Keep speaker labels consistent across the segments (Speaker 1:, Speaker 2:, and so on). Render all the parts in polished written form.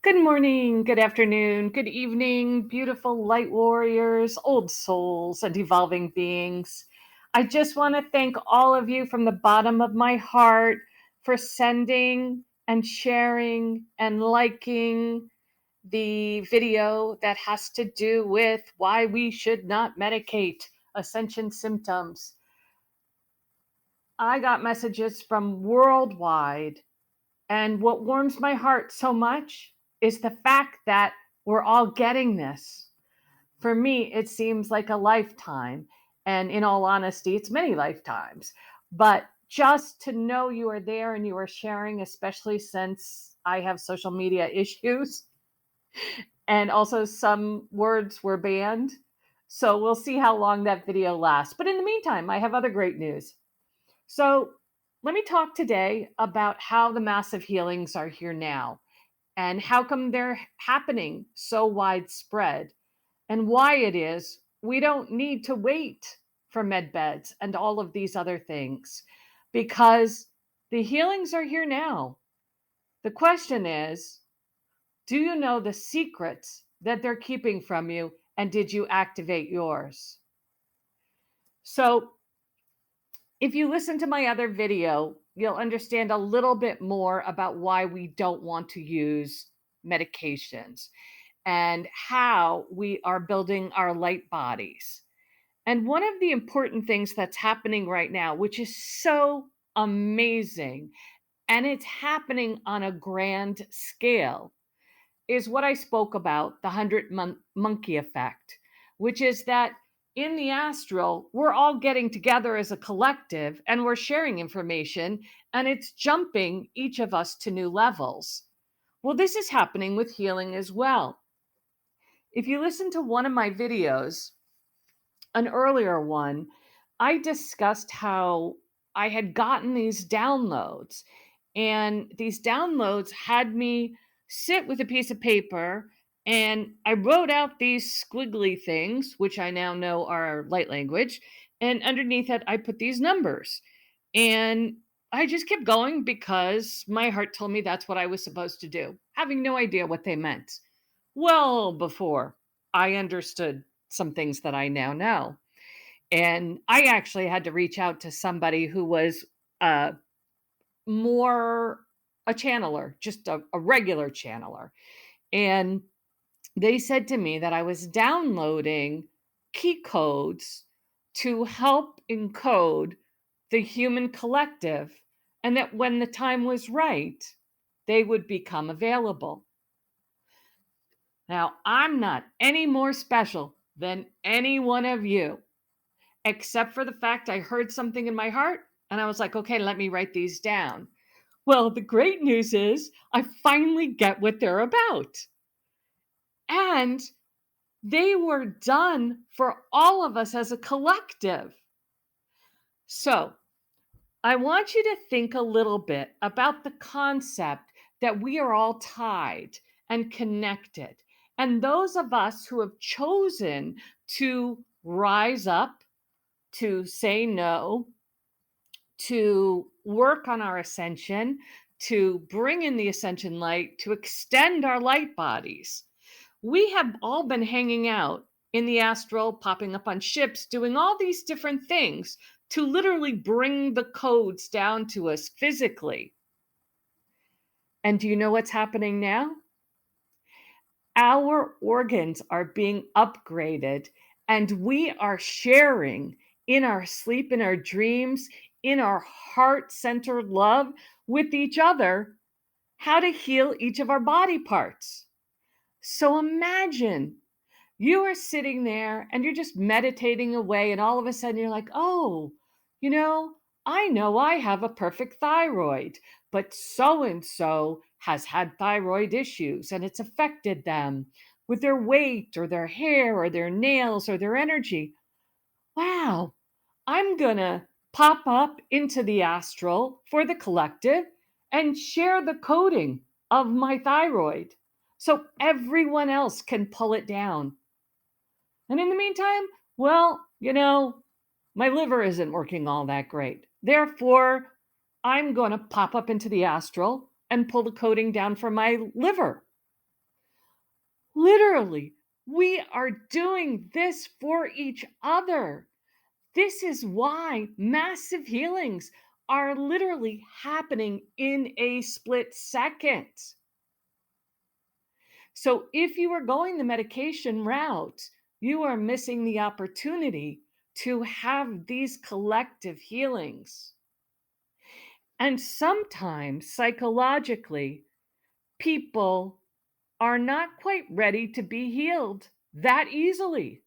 Speaker 1: Good morning, good afternoon, good evening, beautiful light warriors, old souls, and evolving beings. I just want to thank all of you from the bottom of my heart for sending and sharing and liking the video that has to do with why we should not medicate ascension symptoms. I got messages from worldwide. And what warms my heart so much is the fact that we're all getting this. For me, it seems like a lifetime. And in all honesty, it's many lifetimes. But just to know you are there and you are sharing, especially since I have social media issues and also some words were banned. So we'll see how long that video lasts. But in the meantime, I have other great news. So let me talk today about how the massive healings are here now and how come they're happening so widespread and why it is we don't need to wait for med beds and all of these other things because the healings are here now. The question is, do you know the secrets that they're keeping from you and did you activate yours? So if you listen to my other video, you'll understand a little bit more about why we don't want to use medications and how we are building our light bodies. And one of the important things that's happening right now, which is so amazing, and it's happening on a grand scale, is what I spoke about, the 100 monkey effect, which is that in the astral, we're all getting together as a collective and we're sharing information and it's jumping each of us to new levels. Well, this is happening with healing as well. If you listen to one of my videos, an earlier one, I discussed how I had gotten these downloads, and these downloads had me sit with a piece of paper and I wrote out these squiggly things, which I now know are light language. And underneath it, I put these numbers. And I just kept going because my heart told me that's what I was supposed to do, having no idea what they meant. Well, before I understood some things that I now know. And I actually had to reach out to somebody who was uh, more a channeler, just a regular channeler. And they said to me that I was downloading key codes to help encode the human collective, and that when the time was right, they would become available. Now, I'm not any more special than any one of you, except for the fact I heard something in my heart and I was like, okay, let me write these down. Well, the great news is I finally get what they're about. And they were done for all of us as a collective. So I want you to think a little bit about the concept that we are all tied and connected. And those of us who have chosen to rise up, to say no, to work on our ascension, to bring in the ascension light, to extend our light bodies. We have all been hanging out in the astral, popping up on ships, doing all these different things to literally bring the codes down to us physically. And do you know what's happening now? Our organs are being upgraded, and we are sharing in our sleep, in our dreams, in our heart centered love with each other how to heal each of our body parts. So imagine you are sitting there and you're just meditating away, and all of a sudden you're like, oh, you know I have a perfect thyroid, but so and so has had thyroid issues and it's affected them with their weight or their hair or their nails or their energy. Wow, I'm gonna pop up into the astral for the collective and share the coding of my thyroid so everyone else can pull it down. And in the meantime, well, my liver isn't working all that great. Therefore, I'm going to pop up into the astral and pull the coating down from my liver. Literally, we are doing this for each other. This is why massive healings are literally happening in a split second. So if you are going the medication route, you are missing the opportunity to have these collective healings. And sometimes psychologically, people are not quite ready to be healed that easily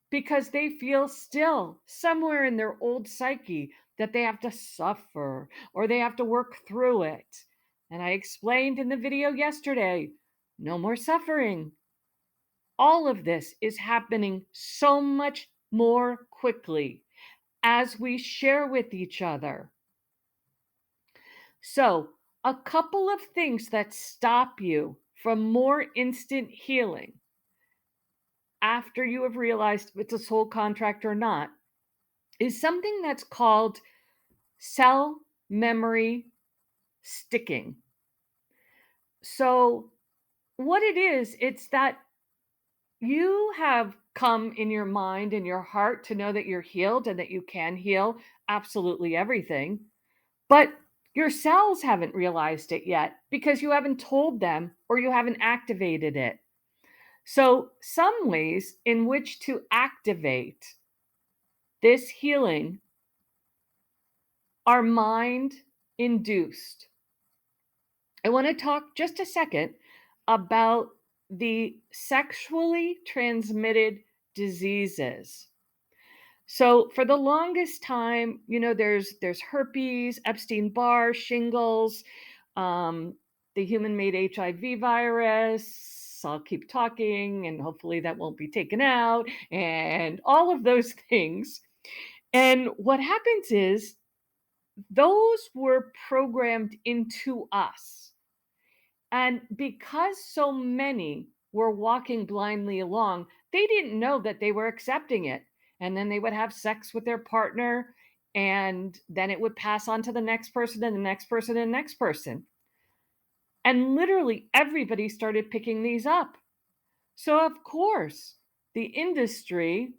Speaker 1: because they feel still somewhere in their old psyche that they have to suffer or they have to work through it. And I explained in the video yesterday, no more suffering. All of this is happening so much more quickly as we share with each other. So, a couple of things that stop you from more instant healing after you have realized if it's a soul contract or not is something that's called cell memory sticking. So, what it is, it's that you have come in your mind and your heart to know that you're healed and that you can heal absolutely everything, but your cells haven't realized it yet because you haven't told them or you haven't activated it. So, some ways in which to activate this healing are mind induced. I want to talk just a second about the sexually transmitted diseases. So for the longest time, there's herpes, Epstein-Barr, shingles, um, the human-made HIV virus. I'll keep talking, and hopefully that won't be taken out, and all of those things. And what happens is those were programmed into us. And because so many were walking blindly along, they didn't know that they were accepting it. And then they would have sex with their partner, and then it would pass on to the next person and the next person and the next person. And literally everybody started picking these up. So, of course, the industry,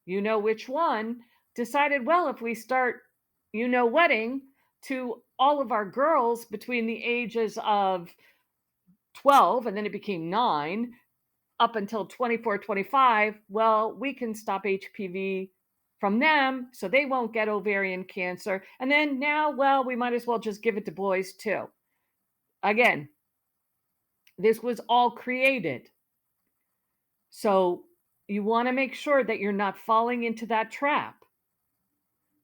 Speaker 1: you know which one, decided, well, if we start, wedding to all of our girls between the ages of 12 and then it became 9 up until 24, 25, well, we can stop HPV from them so they won't get ovarian cancer. And then now, well, we might as well just give it to boys too. Again, this was all created. So you want to make sure that you're not falling into that trap.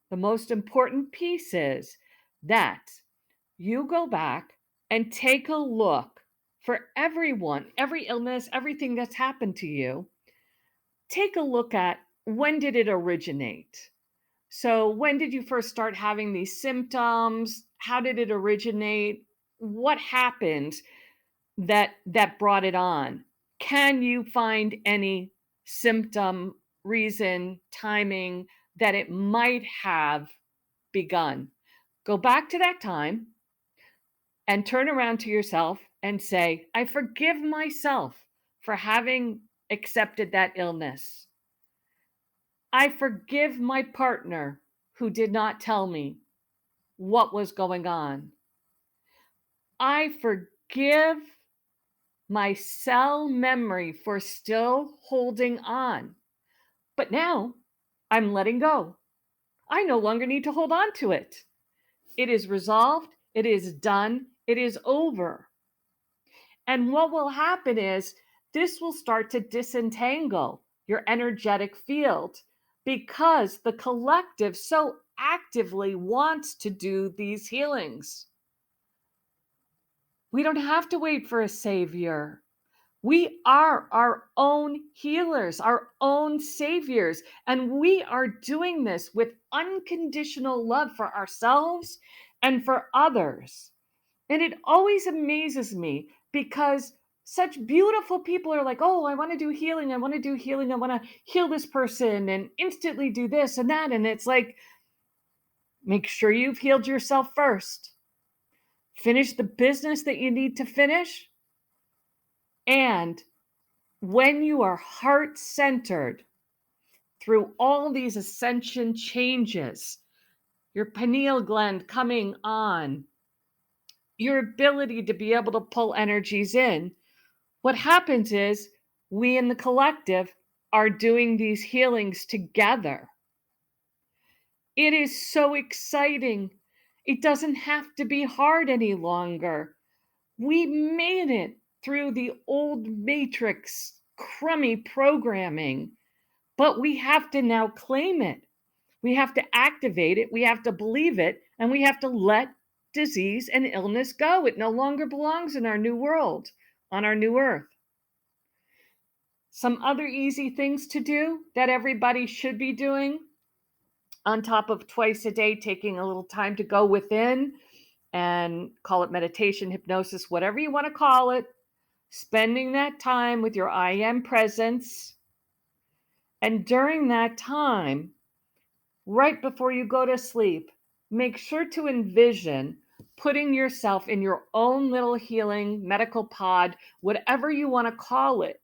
Speaker 1: The most important piece is that you go back and take a look for everyone, every illness, everything that's happened to you. Take a look at when did it originate? So, when did you first start having these symptoms? How did it originate? What happened that brought it on? Can you find any symptom, reason, timing that it might have begun? Go back to that time and turn around to yourself and say, I forgive myself for having accepted that illness. I forgive my partner who did not tell me what was going on. I forgive my cell memory for still holding on. But now I'm letting go. I no longer need to hold on to it. It is resolved. It is done. It is over. And what will happen is this will start to disentangle your energetic field because the collective so actively wants to do these healings. We don't have to wait for a savior. We are our own healers, our own saviors, and we are doing this with unconditional love for ourselves and for others. And it always amazes me because such beautiful people are like, oh, I want to do healing. I want to do healing. I want to heal this person and instantly do this and that. And it's like, make sure you've healed yourself first. Finish the business that you need to finish. And when you are heart centered through all these ascension changes, your pineal gland coming on, your ability to be able to pull energies in, what happens is we in the collective are doing these healings together. It is so exciting. It doesn't have to be hard any longer. We made it through the old matrix, crummy programming, but we have to now claim it. We have to activate it. We have to believe it. And we have to let disease and illness go. It no longer belongs in our new world, on our new earth. Some other easy things to do that everybody should be doing, on top of twice a day taking a little time to go within and call it meditation, hypnosis, whatever you want to call it, spending that time with your I am presence. And during that time, right before you go to sleep, make sure to envision putting yourself in your own little healing medical pod, whatever you want to call it,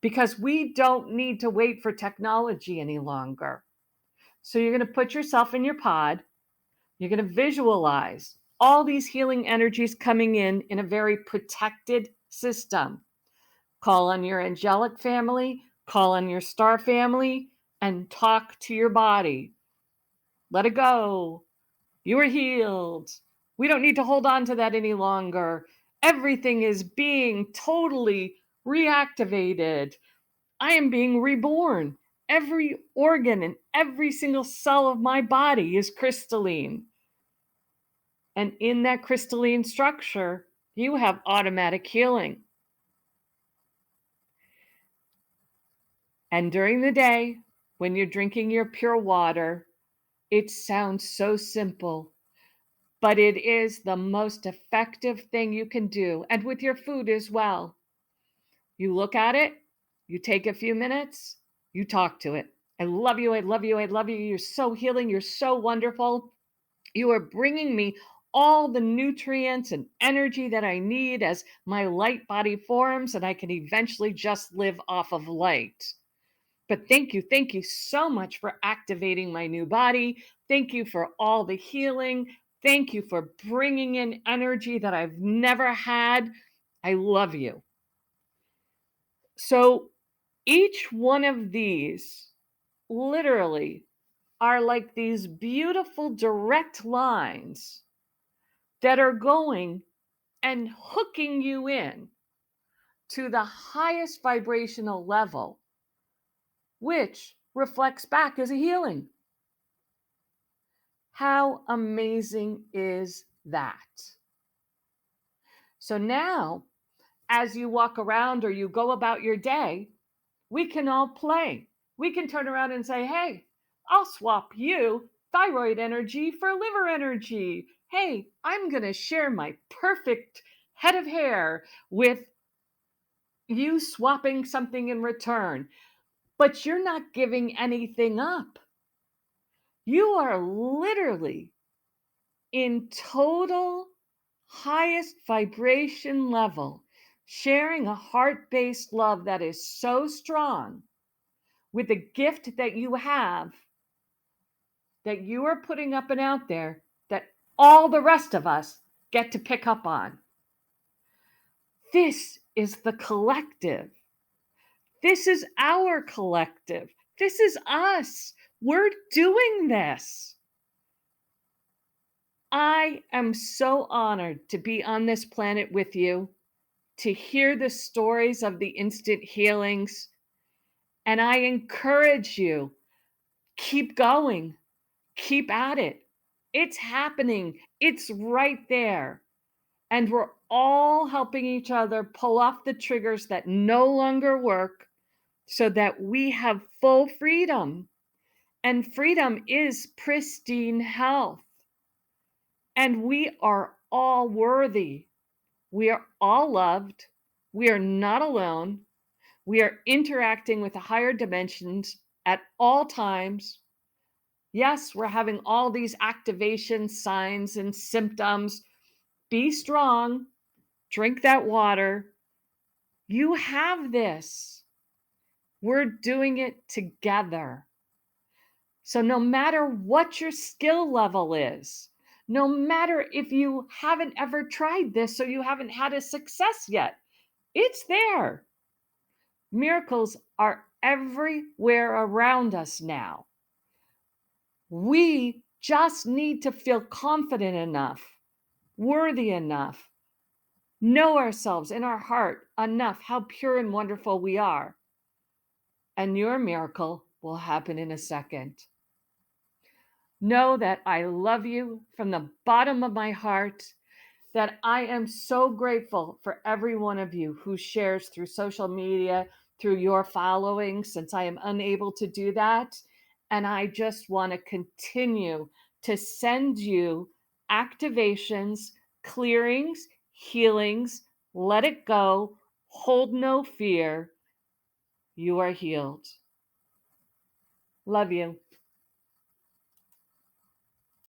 Speaker 1: because we don't need to wait for technology any longer. So you're going to put yourself in your pod. You're going to visualize all these healing energies coming in a very protected system. Call on your angelic family, call on your star family, and talk to your body. Let it go. You are healed. We don't need to hold on to that any longer. Everything is being totally reactivated. I am being reborn. Every organ and every single cell of my body is crystalline. And in that crystalline structure, you have automatic healing. And during the day, when you're drinking your pure water, it sounds so simple, but it is the most effective thing you can do. And with your food as well. You look at it, you take a few minutes, you talk to it. I love you, I love you, I love you. You're so healing, you're so wonderful. You are bringing me all the nutrients and energy that I need as my light body forms, and I can eventually just live off of light. But thank you so much for activating my new body. Thank you for all the healing. Thank you for bringing in energy that I've never had. I love you. So each one of these literally are like these beautiful direct lines that are going and hooking you in to the highest vibrational level, which reflects back as a healing. How amazing is that? So now, as you walk around or you go about your day, we can all play. We can turn around and say, hey, I'll swap you thyroid energy for liver energy. Hey, I'm going to share my perfect head of hair with you swapping something in return. But you're not giving anything up. You are literally in total highest vibration level, sharing a heart-based love that is so strong with the gift that you have, that you are putting up and out there, that all the rest of us get to pick up on. This is the collective. This is our collective. This is us. We're doing this. I am so honored to be on this planet with you, to hear the stories of the instant healings. And I encourage you, keep going, keep at it. It's happening. It's right there. And we're all helping each other pull off the triggers that no longer work so that we have full freedom. And freedom is pristine health. And we are all worthy. We are all loved. We are not alone. We are interacting with the higher dimensions at all times. Yes, we're having all these activation signs and symptoms. Be strong. Drink that water. You have this. We're doing it together. So, no matter what your skill level is, no matter if you haven't ever tried this, so you haven't had a success yet, it's there. Miracles are everywhere around us now. We just need to feel confident enough, worthy enough, know ourselves in our heart enough how pure and wonderful we are. And your miracle will happen in a second. Know that I love you from the bottom of my heart, that I am so grateful for every one of you who shares through social media, through your following, since I am unable to do that. And I just want to continue to send you activations, clearings, healings. Let it go. Hold no fear. You are healed. Love you.